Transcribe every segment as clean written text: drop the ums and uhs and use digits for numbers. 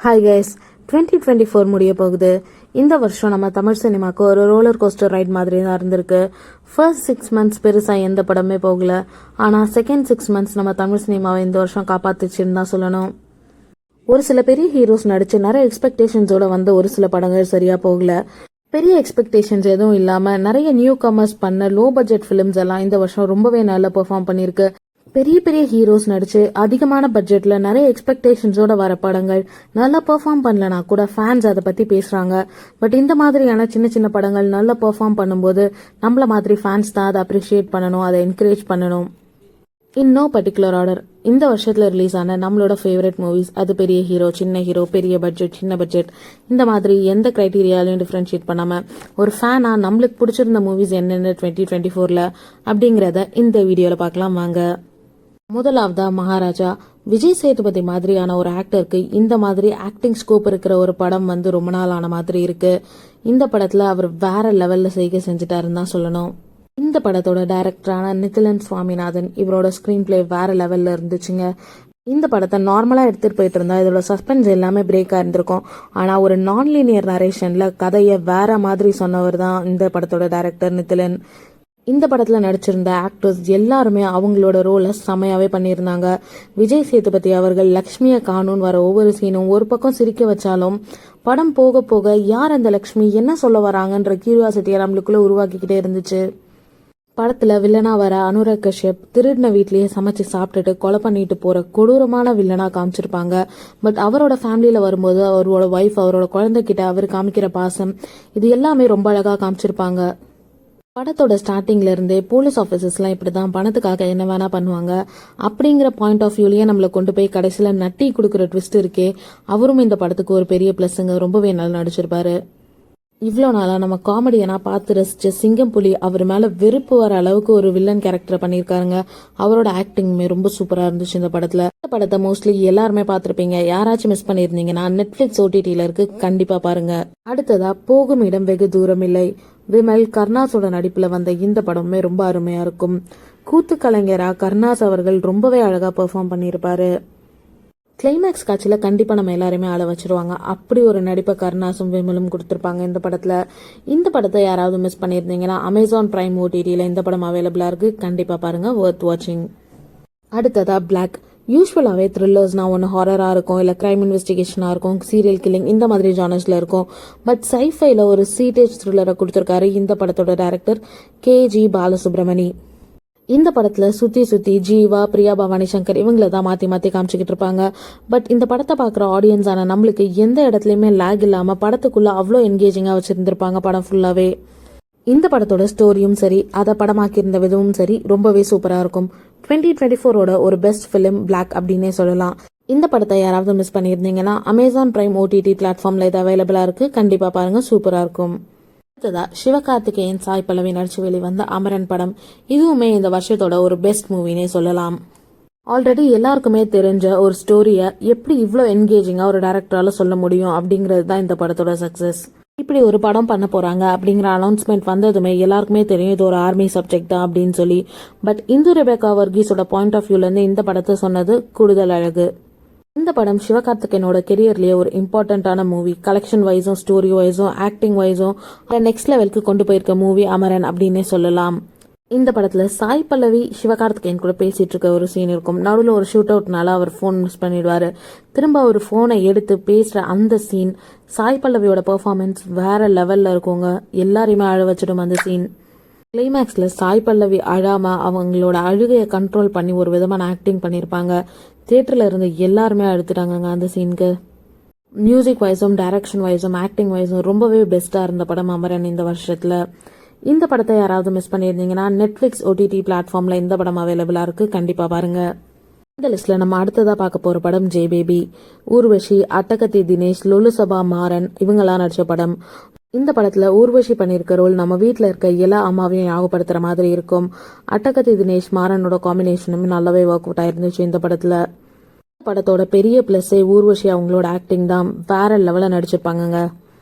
Hi guys, 2024 முடிய போகுது. இந்த வருஷம் நம்ம தமிழ் சினிமாவுக்கு ஒரு ரோலர் கோஸ்டர் ரைட் மாதிரி தான் இருந்திருக்கு. ஃபர்ஸ்ட் 6 months பெருசாக எந்த படமே போகல. ஆனால் செகண்ட் 6 months நம்ம தமிழ் சினிமாவை இந்த வருஷம் காப்பாத்துச்சுன்னு தான் சொல்லணும். ஒரு சில பெரிய ஹீரோஸ் நடிச்சு நிறைய எக்ஸ்பெக்டேஷன்ஸோட வந்த ஒரு சில படங்கள் சரியா போகல. பெரிய எக்ஸ்பெக்டேஷன்ஸ் எதுவும் இல்லாம நிறைய நியூ கமர்ஸ் பண்ண லோ பட்ஜெட் ஃபிலிம்ஸ் எல்லாம் இந்த வருஷம் ரொம்பவே நல்லா பெர்ஃபார்ம் பண்ணிருக்கு. பெரிய பெரிய ஹீரோஸ் நடிச்சு அதிகமான பட்ஜெட்ல நிறைய எக்ஸ்பெக்டேஷன்ஸோட வர படங்கள் நல்லா பெர்ஃபார்ம் பண்ணலனா கூட ஃபேன்ஸ் அதை பத்தி பேசுறாங்க. பட் இந்த மாதிரியான சின்ன சின்ன படங்கள் நல்லா பெர்ஃபார்ம் பண்ணும்போது நம்மள மாதிரி ஃபேன்ஸ் தான் அதை அப்ரிஷியேட் பண்ணணும், அதை என்கரேஜ் பண்ணணும். இன் நோ பர்டிகுலர் ஆர்டர் இந்த வருஷத்துல ரிலீஸ் ஆன நம்மளோட ஃபேவரட் மூவிஸ், அது பெரிய ஹீரோ, சின்ன ஹீரோ, பெரிய பட்ஜெட், சின்ன பட்ஜெட், இந்த மாதிரி எந்த கிரைட்டீரியாலையும் டிஃபரன்ஷியேட் பண்ணாம ஒரு ஃபேனா நம்மளுக்கு பிடிச்சிருந்த மூவிஸ் என்னென்ன 2024ல அப்படிங்கறத இந்த வீடியோல பார்க்கலாம் வாங்க. முதலாவதா மகாராஜா. விஜய் சேதுபதி மாதிரியான ஒரு ஆக்டருக்கு இந்த மாதிரி ஆக்டிங் ஸ்கோப் இருக்கிற ஒரு படம் ரொம்ப நாள் ஆன மாதிரி இருக்கு. இந்த படத்துல அவர் வேற லெவல்ல செய்கை செஞ்சுட்டாருன்னு தான் சொல்லணும். இந்த படத்தோட டைரக்டரான நிதிலன் சுவாமிநாதன், இவரோட ஸ்கிரீன் பிளே வேற லெவல்ல இருந்துச்சுங்க. இந்த படத்தை நார்மலா எடுத்துட்டு போயிட்டு இருந்தா இதோட சஸ்பென்ஸ் எல்லாமே பிரேக்கா இருந்திருக்கும். ஆனா ஒரு நான் லீனியர் நரேஷன்ல கதையை வேற மாதிரி சொன்னவர் தான் இந்த படத்தோட டைரக்டர் நிதிலன். இந்த படத்துல நடிச்சிருந்த ஆக்டர்ஸ் எல்லாருமே அவங்களோட ரோலை செமையாவே பண்ணியிருந்தாங்க. விஜய் சேதுபதி அவர்கள் லக்ஷ்மியை காணும்னு வர ஒவ்வொரு சீனும் ஒரு பக்கம் சிரிக்க வச்சாலும் படம் போக போக யார் அந்த லக்ஷ்மி, என்ன சொல்ல வராங்கன்ற கியூரியாசிட்டியை நம்மளுக்குள்ள உருவாக்கிக்கிட்டே இருந்துச்சு. படத்துல வில்லனா வர அனுராக் கஷ்யப் திருடின வீட்லயே சமைச்சு சாப்பிட்டுட்டு கொலை பண்ணிட்டு போற கொடூரமான வில்லனா காமிச்சிருப்பாங்க. பட் அவரோட ஃபேமிலியில வரும்போது அவரோட ஒய்ஃப், அவரோட குழந்தைகிட்ட அவர் காமிக்கிற பாசம், இது எல்லாமே ரொம்ப அழகா காமிச்சிருப்பாங்க. படத்தோட ஸ்டார்டிங்ல இருந்தே போலீஸ் ஆஃபீஸர்ஸ்லாம் இப்படிதான் பணத்துக்காக என்ன வேணா பண்ணுவாங்க அப்படிங்கிற பாயிண்ட் ஆஃப் வியூலயே நம்மளை கொண்டு போய் கடைசியில நட்டி கொடுக்குற ட்விஸ்ட் இருக்கே, அவரும் இந்த படத்துக்கு ஒரு பெரிய பிளஸ்ங்க. ரொம்பவே நல்லா நடிச்சிருப்பாரு. இவ்வளோ நாளா நம்ம காமெடியனா பார்த்து ரசிச்ச சிங்கம் புலி அவர் மேல வெறுப்பு வர அளவுக்கு ஒரு வில்லன் கேரக்டர் பண்ணியிருக்காருங்க. அவரோட ஆக்டிங்குமே ரொம்ப சூப்பரா இருந்துச்சு இந்த படத்துல. இந்த படத்தை மோஸ்ட்லி எல்லாருமே பார்த்திருப்பீங்க. யாராச்சும் மிஸ் பண்ணியிருந்தீங்கன்னா நெட்ஃபிளிக்ஸ் OTTல இருக்கு, கண்டிப்பா பாருங்க. அடுத்ததா போகும் இடம் வெகு தூரம் இல்லை. விமல் கர்ணாஸோட நடிப்புல வந்த இந்த படமே ரொம்ப அருமையா இருக்கும். கூத்து கலைஞரா கர்ணாஸ் அவர்கள் ரொம்பவே அழகா பெர்ஃபார்ம் பண்ணியிருப்பாரு. கிளைமேக்ஸ் காட்சியில கண்டிப்பா நம்ம எல்லாருமே ஆள வச்சிருவாங்க. அப்படி ஒரு நடிப்பை கர்ணாஸும் விமலும் கொடுத்திருப்பாங்க இந்த படத்துல. இந்த படத்தை யாராவது மிஸ் பண்ணியிருந்தீங்கன்னா அமேசான் பிரைம் OTTல இந்த படம் அவைலபிளா இருக்கு, கண்டிப்பா பாருங்க, வொர்த் வாட்சிங். அடுத்ததா பிளாக். யூஸ்வலாவே த்ரில்லர்ஸ்னா ஒன்று ஹாரரா இருக்கும், இல்லை கிரைம் இன்வெஸ்டிகேஷனா இருக்கும், சீரியல் கில்லிங், இந்த மாதிரி ஜானர்ஸ்ல இருக்கும். பட் சைஃபைல ஒரு சீட்டேஜ் த்ரில்லரை கொடுத்திருக்காரு இந்த படத்தோட டைரக்டர் KG பாலசுப்ரமணி. இந்த படத்துல சுத்தி ஜீவா, பிரியா பவானி சங்கர் இவங்கள தான் மாத்தி மாத்தி காமிச்சுக்கிட்டு இருப்பாங்க. பட் இந்த படத்தை பாக்குற ஆடியன்ஸ் ஆன நம்மளுக்கு எந்த இடத்துலயுமே லேக் இல்லாம படத்துக்குள்ள அவ்வளோ என்கேஜிங்கா வச்சிருந்திருப்பாங்க படம் ஃபுல்லாவே. இந்த படத்தோட ஸ்டோரியும் சரி, அதை படமாக்கி இருந்த விதமும் சரி, ரொம்பவே சூப்பரா இருக்கும். 2024ஓட ஒரு பெஸ்ட் பிலிம் பிளாக் அப்படின்னே சொல்லலாம். இந்த படத்தை யாராவது மிஸ் பண்ணியிருந்தீங்கன்னா அமேசான் பிரைம் OTT பிளாட்ஃபார்ம்ல இது அவைலபிளா இருக்கு, கண்டிப்பா பாருங்க, சூப்பரா இருக்கும். அடுத்ததா சிவகார்த்திகேயன், சாய் பல்லவி நடிச்சு வெளிவந்த அமரன் படம். இதுவுமே இந்த வருஷத்தோட ஒரு பெஸ்ட் மூவினே சொல்லலாம். ஆல்ரெடி எல்லாருக்குமே தெரிஞ்ச ஒரு ஸ்டோரிய எப்படி இவ்வளோ என்கேஜிங்கா ஒரு டைரக்டரால சொல்ல முடியும் அப்படிங்கிறது தான் இந்த படத்தோட சக்சஸ். இப்படி ஒரு படம் பண்ண போறாங்க அப்படிங்கிற அனௌன்ஸ்மெண்ட் வந்ததுமே எல்லாருக்குமே தெரியும் இது ஒரு ஆர்மி சப்ஜெக்ட் தான் அப்படின்னு சொல்லி. பட் இந்து ரெபேக்கா வர்கீஸோட பாயிண்ட் ஆஃப் வியூல இருந்து இந்த படத்தை சொன்னது கூடுதல் அழகு. இந்த படம் சிவகார்த்திகேயனோட கெரியர்லயே ஒரு இம்பார்ட்டன்டான மூவி. கலெக்ஷன் வைஸும், ஸ்டோரி வைஸும், ஆக்டிங் வைஸும் நெக்ஸ்ட் லெவலுக்கு கொண்டு போயிருக்க மூவி அமரன் அப்படின்னே சொல்லலாம். இந்த படத்துல சாய் பல்லவி சிவகார்த்திகேயன் கூட பேசிட்டு இருக்க ஒரு சீன் இருக்கும். நடுவில் ஒரு ஷூட் அவுட்னால அவர் போன் மிஸ் பண்ணிடுவாரு. திரும்ப ஒரு போனை எடுத்து பேசுற அந்த சீன், சாய் பல்லவியோட பெர்ஃபார்மன்ஸ் வேற லெவல்ல இருக்குங்க. எல்லாரையுமே அழ வச்சிடும் அந்த சீன். கிளைமேக்ஸ்ல சாய் பல்லவி அழாம அவங்களோட அழுகையை கண்ட்ரோல் பண்ணி ஒரு விதமான ஆக்டிங் பண்ணிருப்பாங்க. தியேட்டர்ல இருந்து எல்லாருமே அழுத்துட்டாங்க அந்த சீனுக்கு. மியூசிக் வைஸும், டைரக்ஷன் வைஸும், ஆக்டிங் வைஸும் ரொம்பவே பெஸ்டா இருந்த படம் அமரன் இந்த வருஷத்துல. இந்த படத்தை யாராவது மிஸ் பண்ணியிருந்தீங்கன்னா நெட்ஃபிளிக்ஸ் OTT பிளாட்ஃபார்ம்ல இந்த படம் அவைலபிளா இருக்கு, கண்டிப்பா பாருங்க. இந்த லிஸ்ட்ல நம்ம அடுத்ததா பார்க்க போற படம் ஜே பேபி. ஊர்வஷி, அட்டகத்தி தினேஷ், லொலுசபா மாறன் இவங்கெல்லாம் நடிச்ச படம். இந்த படத்துல ஊர்வஷி பண்ணிருக்க ரோல் நம்ம வீட்டுல இருக்க எல்லா அம்மாவையும் ஞாபகப்படுத்துற மாதிரி இருக்கும். அட்டகத்தி தினேஷ் மாறனோட காம்பினேஷனும் நல்லாவே ஒர்க் அவுட் ஆயிருந்துச்சு இந்த படத்துல. படத்தோட பெரிய பிளஸ்ஸே ஊர்வஷி அவங்களோட ஆக்டிங் தான். வேற லெவல்ல நடிச்சிருப்பாங்க.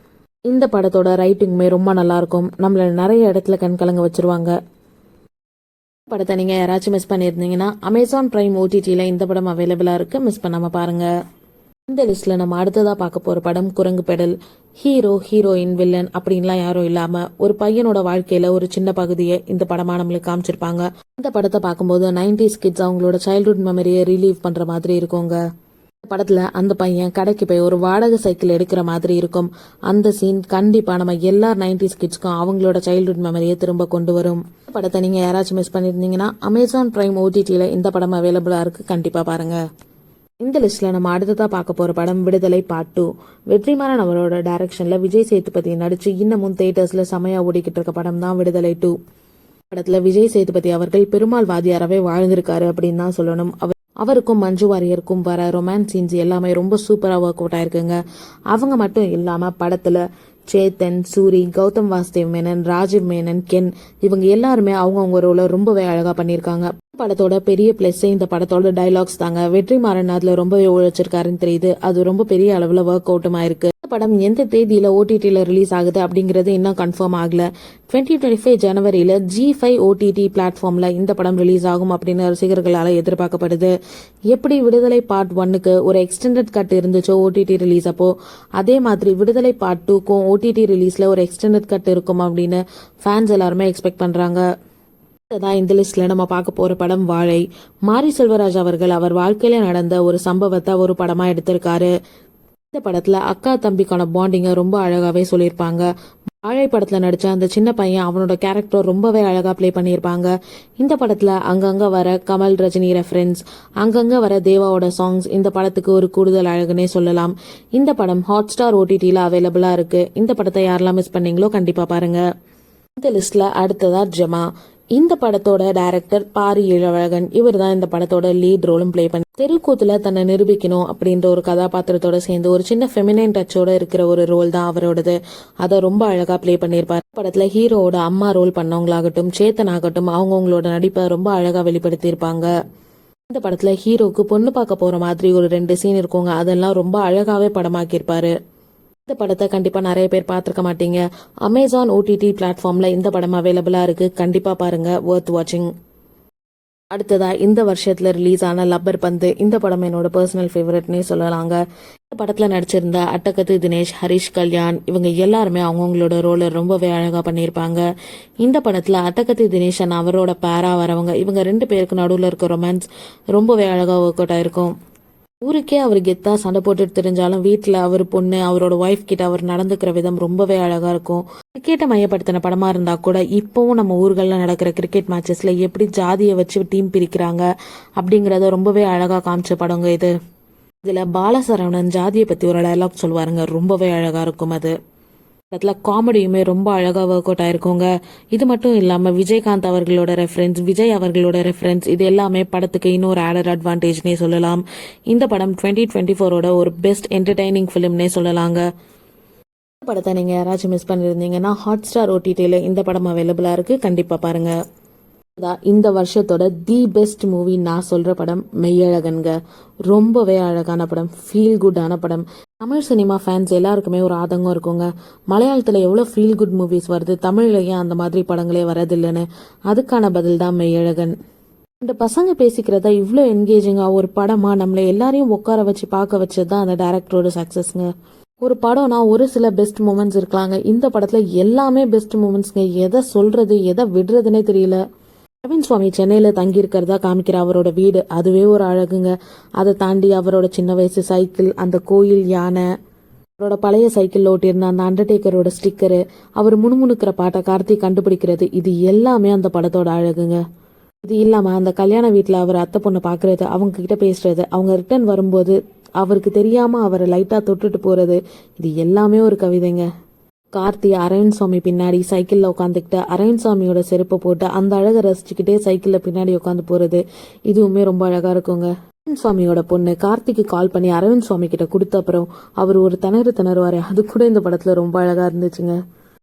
இந்த படத்தோட ரைட்டிங்குமே ரொம்ப நல்லா இருக்கும். நம்மள நிறைய இடத்துல கண்கலங்க வச்சிருவாங்க. படத்தை நீங்க யாராச்சும் மிஸ் பண்ணியிருந்தீங்கன்னா அமேசான் பிரைம் OTTல இந்த படம் அவைலபிளா இருக்கு, மிஸ் பண்ணாம பாருங்க. இந்த லிஸ்ட்ல நம்ம அடுத்ததா பார்க்க போற படம் குரங்கு பெடல். ஹீரோ, ஹீரோயின், வில்லன் அப்படின்லாம் யாரும் இல்லாம ஒரு பையனோட வாழ்க்கையில ஒரு சின்ன பகுதியை இந்த படமா நம்மளுக்கு காமிச்சிருப்பாங்க. இந்த படத்தை பார்க்கும்போது 90s கிட்ஸ் அவங்களோட சைல்ட்ஹுட் மெமரியை ரிலீவ் பண்ற மாதிரி இருக்குங்க. இந்த படத்துல அந்த பையன் கடைக்கு போய் ஒரு வாடகை சைக்கிள் எடுக்கிற மாதிரி இருக்கும். அந்த சீன் கண்டிப்பா நம்ம எல்லா 90s கிட்ஸ்க்கும் அவங்களோட சைல்ட்ஹுட் மெமரியை திரும்ப கொண்டு வரும். இந்த படத்தை நீங்க யாராச்சும் மிஸ் பண்ணிருந்தீங்கன்னா அமேசான் பிரைம் OTTல இந்த படம் அவைலபிளா இருக்கு, கண்டிப்பா பாருங்க. இந்த லிஸ்ட்ல நம்ம அடுத்ததா பார்க்க போற படம் விடுதலை பார்ட் 2. வெற்றிமாறன் அவரோட டைரக்ஷன்ல விஜய் சேதுபதி நடிச்சு இன்னமும் தியேட்டர்ஸ்ல செமையா ஓடிக்கிட்டு இருக்க படம் தான் விடுதலை 2. படத்துல விஜய் சேதுபதி அவர்கள் பெருமாள் வாதியாராவே வாழ்ந்திருக்காரு அப்படின்னு தான் சொல்லணும். அவருக்கும் மஞ்சு வாரியருக்கும் வர ரொமான்ஸ் சீன்ஸ் எல்லாமே ரொம்ப சூப்பரா ஒர்க் அவுட் ஆயிருக்குங்க. அவங்க மட்டும் இல்லாம படத்துல சேத்தன், சூரி, கௌதம் வாசுதேவ் மேனன், ராஜீவ் மேனன், கென் இவங்க எல்லாருமே அவங்க ரோல ரொம்பவே அழகா பண்ணிருக்காங்க. படத்தோட பெரிய பிளஸ் இந்த படத்தோட டைலாக்ஸ் தாங்க. வெற்றிமாறன் அதுல ரொம்பவே உழைச்சிருக்காருன்னு தெரியுது. அது ரொம்ப பெரிய அளவுல ஒர்க் அவுட்டும் ஆயிருக்கு. படம் எந்த தேதியில OTTல ரிலீஸ் ஆகுது அப்படிங்கறது இன்னும் கன்ஃபார்ம் ஆகல. 2025 ஜனவரியில G5 OTT பிளாட்ஃபார்ம்ல இந்த படம் ரிலீஸ் ஆகும் அப்படின்னு ரசிகர்களால எதிர்பார்க்கப்படுது. எப்படி விடுதலை பார்ட் 1க்கு ஒரு எக்ஸ்டெண்டட் கட் இருந்துச்சோ OTT ரிலீஸ் அப்போ, அதே மாதிரி விடுதலை பார்ட் 2க்கும் OTT ரிலீஸ்ல ஒரு எக்ஸ்டெண்டட் கட் இருக்கும் அப்படின்னு ஃபேன்ஸ் எல்லாருமே எக்ஸ்பெக்ட் பண்றாங்க. இந்த லிஸ்ட்ல நம்ம பார்க்க போற படம் வாழை. மாரி செல்வராஜ் அவர்கள் அவர் வாழ்க்கையில நடந்த ஒரு சம்பவத்தை ஒரு படமா எடுத்திருக்காரு. இந்த படத்துல அக்கா தம்பிக்கான பாண்டிங்க ரொம்ப அழகாவே சொல்லியிருப்பாங்க. வாழை படத்துல நடிச்ச அந்த சின்ன பையன் அவனோட கேரக்டர் ரொம்பவே அழகா பிளே பண்ணியிருப்பாங்க. இந்த படத்துல அங்கங்க வர கமல், ரஜினி ரெஃபரன்ஸ், அங்கங்க வர தேவாவோட சாங்ஸ் இந்த படத்துக்கு ஒரு கூடுதல் அழகுனே சொல்லலாம். இந்த படம் ஹாட்ஸ்டார் OTTல அவைலபிளா இருக்கு. இந்த படத்தை யாரெல்லாம் மிஸ் பண்ணீங்களோ கண்டிப்பா பாருங்க. இந்த லிஸ்ட்ல அடுத்ததா ஜமா. இந்த படத்தோட டைரக்டர் பாரி இளவழகன். இவர் தான் இந்த படத்தோட லீட் ரோலும் பிளே பண்ணி தெருக்கூத்துல தன்னை நிரூபிக்கணும் அப்படின்ற ஒரு கதாபாத்திரத்தோட சேர்ந்து ஒரு சின்ன ஃபெமினைன் டச்சோட இருக்கிற ஒரு ரோல் தான் அவரோடது. அதை ரொம்ப அழகா பிளே பண்ணியிருப்பார். படத்துல ஹீரோவோட அம்மா ரோல் பண்ணவங்களாகட்டும், சேத்தன் ஆகட்டும், அவங்களோட நடிப்பை ரொம்ப அழகா வெளிப்படுத்தியிருப்பாங்க. இந்த படத்துல ஹீரோக்கு பொண்ணு பார்க்க போற மாதிரி ஒரு 2 சீன் இருக்குங்க. அதெல்லாம் ரொம்ப அழகாவே படமாக்கியிருப்பாரு. இந்த படத்தை கண்டிப்பா நிறைய பேர் பார்த்திருக்க மாட்டீங்க. அமேசான் OTT பிளாட்ஃபார்ம்ல இந்த படம் அவைலபிளா இருக்கு, கண்டிப்பா பாருங்க, வொர்த் வாட்சிங். அடுத்ததா இந்த வருஷத்துல ரிலீஸ் ஆன லப்பர் பந்து. இந்த படம் என்னோட பர்சனல் ஃபேவரட்னே சொல்லலாங்க. இந்த படத்துல நடிச்சிருந்த அட்டகத்து தினேஷ், ஹரிஷ் கல்யாண் இவங்க எல்லாருமே அவங்களோட ரோல ரொம்பவே அழகா பண்ணியிருப்பாங்க. இந்த படத்துல அட்டகத்து தினேஷ் அவரோட பேரா வரவங்க இவங்க 2 பேருக்கு நடுவில் இருக்க ரொமான்ஸ் ரொம்பவே அழகா ஒர்க் அவுட் ஆயிருக்கும். ஊருக்கே அவர் கெத்தா சண்டை போட்டுட்டு தெரிஞ்சாலும் வீட்டுல அவர் பொண்ணு, அவரோட ஒய்ஃப் கிட்ட அவர் நடந்துக்கிற விதம் ரொம்பவே அழகா இருக்கும். கிரிக்கெட்டை மையப்படுத்தின படமா இருந்தா கூட இப்பவும் நம்ம ஊர்கள்ல நடக்கிற கிரிக்கெட் மேட்சஸ்ல எப்படி ஜாதியை வச்சு டீம் பிரிக்கிறாங்க அப்படிங்கறத ரொம்பவே அழகா காமிச்ச படங்க இது. இதுல பாலசரவணன் ஜாதியை பத்தி ஒரு டயலாக் சொல்லுவாருங்க, ரொம்பவே அழகா இருக்கும். அது படத்துல காமெடியுமே ரொம்ப அழகா ஒர்க் அவுட் ஆயிருக்குங்க. இது மட்டும் இல்லாம விஜயகாந்த் அவர்களோட ரெஃபரன்ஸ், விஜய் அவர்களோட ரெஃபரன்ஸ் இது எல்லாமே படத்துக்கு இன்னொரு ஆடட் அட்வான்டேஜ்னே சொல்லலாம். இந்த படம் 2024ஓட ஒரு பெஸ்ட் என்டர்டைனிங் ஃபிலிம்னே சொல்லலாங்க. இந்த படத்தை நீங்க யாராச்சும் மிஸ் பண்ணிருந்தீங்கன்னா ஹாட்ஸ்டார் OTTல இந்த படம் அவைலபிளா இருக்கு, கண்டிப்பா பாருங்க. இந்த வருஷத்தோட தி பெஸ்ட் மூவி நான் சொல்ற படம் மெய்யழகன்க. ரொம்பவே அழகான படம், ஃபீல் குட்டான படம். தமிழ் சினிமா ஃபேன்ஸ் எல்லாருக்குமே ஒரு ஆதங்கம் இருக்குங்க. மலையாளத்துல எவ்வளவு ஃபீல் குட் மூவிஸ் வருது, தமிழ்லயே அந்த மாதிரி படங்களே வரதில்லைன்னு. அதுக்கான பதில் தான் மெய்யழகன். இந்த பசங்க பேசிக்கிறதா இவ்வளோ என்கேஜிங்கா ஒரு படமா நம்மளை எல்லாரையும் உட்கார வச்சு பார்க்க வச்சதுதான் அந்த டைரக்டரோட சக்சஸ்ங்க. ஒரு படம்னா ஒரு சில பெஸ்ட் மூமெண்ட்ஸ் இருக்கலாங்க, இந்த படத்துல எல்லாமே பெஸ்ட் மூமெண்ட்ஸ்ங்க. எதை சொல்றது எதை விடுறதுன்னே தெரியல. அரவிந்த் சுவாமி சென்னையில தங்கி இருக்கிறதா காமிக்கிற அவரோட வீடு, அதுவே ஒரு அழகுங்க. அதை தாண்டி அவரோட சின்ன வயசு சைக்கிள், அந்த கோயில் யானை, அவரோட பழைய சைக்கிள் ஓட்டியிருந்த அந்த அண்டர்டேக்கரோட ஸ்டிக்கரு, அவர் முணுமுணுக்கிற பாட்டை கார்த்திக் கண்டுபிடிக்கிறது, இது எல்லாமே அந்த படத்தோட அழகுங்க. இது இல்லாம அந்த கல்யாண வீட்டுல அவர் அத்தை பொண்ணை பாக்குறது, அவங்க கிட்ட பேசுறது, அவங்க ரிட்டர்ன் வரும்போது அவருக்கு தெரியாம அவரை லைட்டா தொட்டுட்டு போறது, இது எல்லாமே ஒரு கவிதைங்க. கார்த்தி அரவிந்த் சுவாமி பின்னாடி சைக்கிள்ல உட்காந்துக்கிட்டு அரவிந்த் சுவாமியோட செருப்பை போட்டு அந்த அழகை ரசிச்சுக்கிட்டே சைக்கிள்ல பின்னாடி உட்காந்து போறது, இதுவுமே ரொம்ப அழகா இருக்குங்க. அரவிந்த் சுவாமியோட பொண்ணு கார்த்திக்கு கால் பண்ணி அரவிந்த் சுவாமி கிட்ட கொடுத்த அப்புறம் அவர் ஒரு திணறுவாரு, அது கூட இந்த படத்துல ரொம்ப அழகா இருந்துச்சுங்க.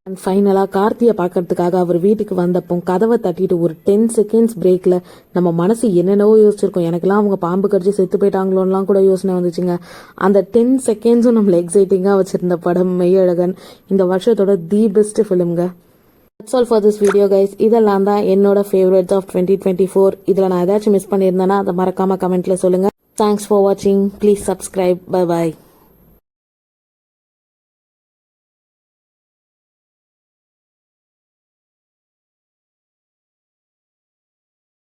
அண்ட் ஃபைனலா கார்த்தியை பாக்கிறதுக்காக அவர் வீட்டுக்கு வந்தப்போ கதவை தட்டிட்டு ஒரு 10 செகண்ட்ஸ் பிரேக்ல நம்ம மனசு என்னென்னவோ யோசிச்சிருக்கோம். எனக்கெல்லாம் அவங்க பாம்பு கடிச்சு செத்து போயிட்டாங்களோலாம் கூட யோசனை வந்துச்சுங்க. அந்த 10 செகண்ட்ஸும் நம்மள எக்ஸைட்டிங்கா வச்சிருந்த படம் மெய்யழகன். இந்த வருஷத்தோட தி பெஸ்ட் ஃபிலிம்ங்க. That's all for this video guys. இதெல்லாம் தான் என்னோட ஃபேவரட்ஸ் ஆஃப் 2024. இதுல நான் ஏதாச்சும் மிஸ் பண்ணியிருந்தேன்னா அதை மறக்காம கமெண்ட்ல சொல்லுங்க. தேங்க்ஸ் ஃபார் வாட்சிங். Please subscribe. Bye bye.